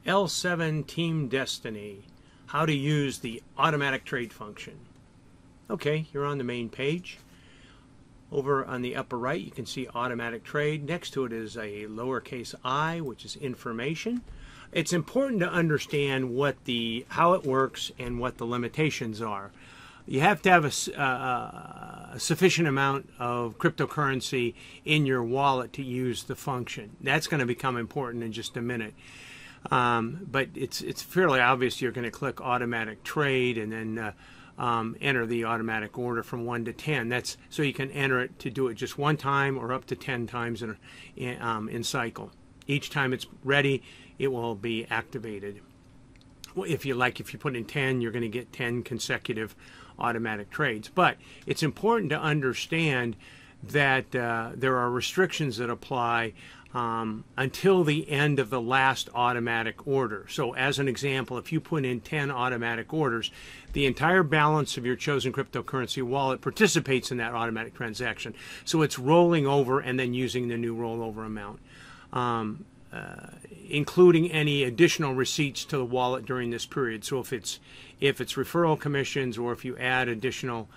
L7 Team Destiny, how to use the automatic trade function. Okay, you're on the main page. Over on the upper right you can see automatic trade. Next to it is a lowercase I, which is information. It's important to understand how it works and what the limitations are. You have to have a sufficient amount of cryptocurrency in your wallet to use the function. That's going to become important in just a minute. But it's fairly obvious. You're going to click automatic trade and then enter the automatic order from 1 to 10. That's so you can enter it to do it just one time or up to 10 times in cycle. Each time it's ready, it will be activated. Well, if you put in 10, you're going to get 10 consecutive automatic trades. But it's important to understand that there are restrictions that apply until the end of the last automatic order. So as an example, if you put in 10 automatic orders, the entire balance of your chosen cryptocurrency wallet participates in that automatic transaction. So it's rolling over and then using the new rollover amount, including any additional receipts to the wallet during this period. So if it's referral commissions or if you add additional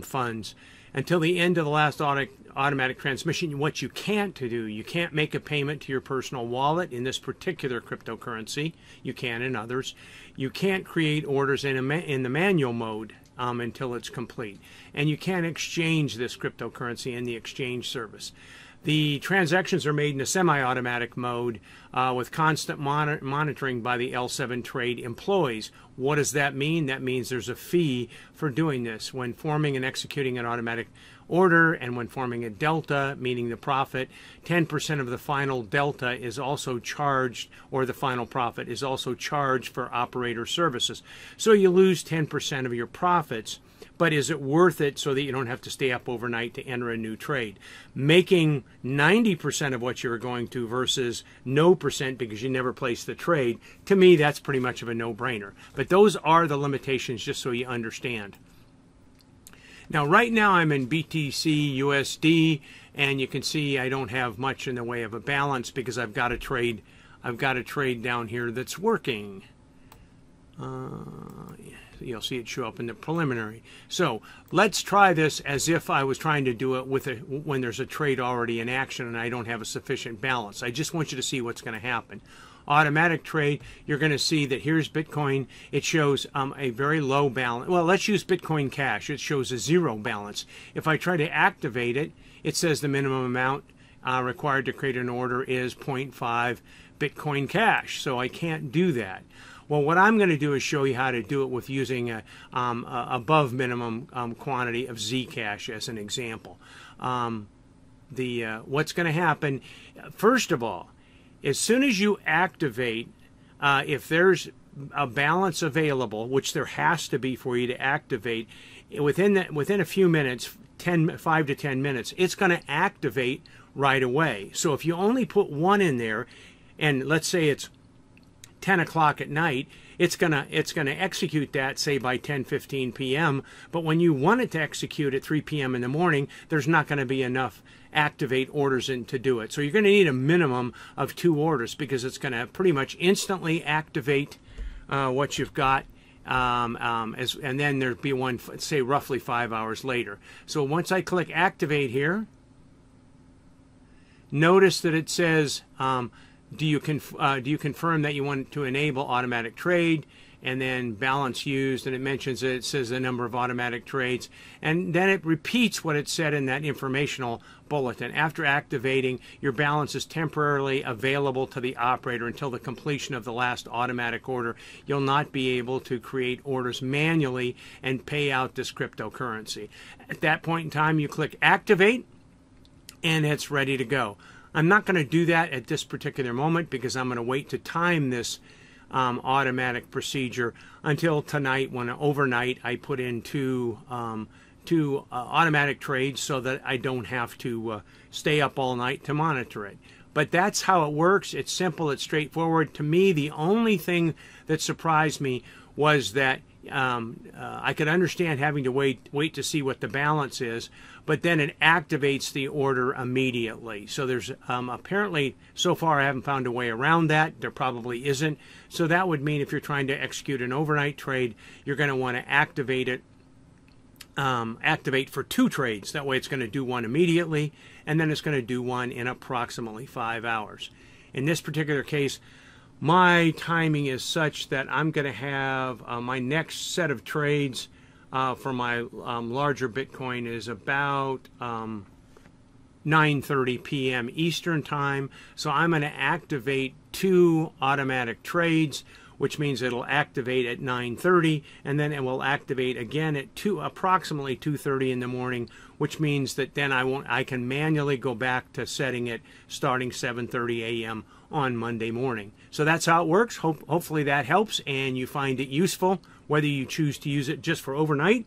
funds. Until the end of the last automatic transmission, what you can't do, you can't make a payment to your personal wallet in this particular cryptocurrency. You can in others. You can't create orders in the manual mode until it's complete. And you can't exchange this cryptocurrency in the exchange service. The transactions are made in a semi-automatic mode with constant monitoring by the L7 Trade employees. What does that mean? That means there's a fee for doing this. When forming and executing an automatic order and when forming a delta, meaning the profit, 10% of the final delta is also charged, or the final profit is also charged for operator services. So you lose 10% of your profits. But is it worth it so that you don't have to stay up overnight to enter a new trade? Making 90% of what you were going to versus no percent because you never placed the trade, to me that's pretty much of a no-brainer. But those are the limitations, just so you understand. Now right now I'm in BTC USD, and you can see I don't have much in the way of a balance because I've got a trade down here that's working. You'll see it show up in the preliminary. So let's try this as if I was trying to do it when there's a trade already in action and I don't have a sufficient balance. I just want you to see what's going to happen. Automatic trade, you're going to see that here's Bitcoin. It shows a very low balance. Well, let's use Bitcoin Cash. It shows a 0 balance. If I try to activate it, it says the minimum amount required to create an order is 0.5 Bitcoin Cash. So I can't do that. Well, what I'm going to do is show you how to do it with using a above minimum quantity of Zcash as an example. What's going to happen, first of all, as soon as you activate, if there's a balance available, which there has to be for you to activate, within a few minutes, 5 to 10 minutes, it's going to activate right away. So if you only put one in there, and let's say it's 10 o'clock at night, it's gonna execute that, say, by 10:15 p.m. But when you want it to execute at 3 p.m. in the morning, there's not going to be enough activate orders in to do it. So you're going to need a minimum of 2 orders because it's going to pretty much instantly activate what you've got, and then there'd be one, say, roughly 5 hours later. So once I click activate here, notice that it says do you confirm that you want to enable automatic trade, and then balance used, and it says the number of automatic trades, and then it repeats what it said in that informational bulletin. After activating, your balance is temporarily available to the operator until the completion of the last automatic order. You'll not be able to create orders manually and pay out this cryptocurrency. At that point in time, you click activate, and it's ready to go. I'm not going to do that at this particular moment because I'm going to wait to time this automatic procedure until tonight, when overnight I put in two automatic trades so that I don't have to stay up all night to monitor it. But that's how it works. It's simple. It's straightforward. To me, the only thing that surprised me was that I could understand having to wait to see what the balance is, but then it activates the order immediately. So there's apparently, so far I haven't found a way around that. There probably isn't. So that would mean if you're trying to execute an overnight trade, you're going to want to activate it. Activate for 2 trades. That way it's going to do one immediately, and then it's going to do one in approximately 5 hours. In this particular case, my timing is such that I'm going to have my next set of trades for my larger Bitcoin is about 9:30 p.m. Eastern Time. So I'm going to activate 2 automatic trades, which means it'll activate at 9:30, and then it will activate again at approximately 2:30 in the morning, which means that then I can manually go back to setting it starting 7:30 a.m. on Monday morning. So that's how it works. Hopefully that helps and you find it useful, whether you choose to use it just for overnight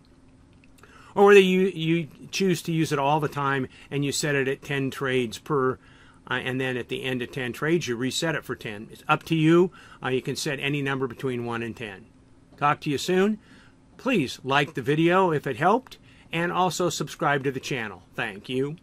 or whether you choose to use it all the time and you set it at 10 trades per and then at the end of 10 trades, you reset it for 10. It's up to you. You can set any number between 1 and 10. Talk to you soon. Please like the video if it helped, and also subscribe to the channel. Thank you.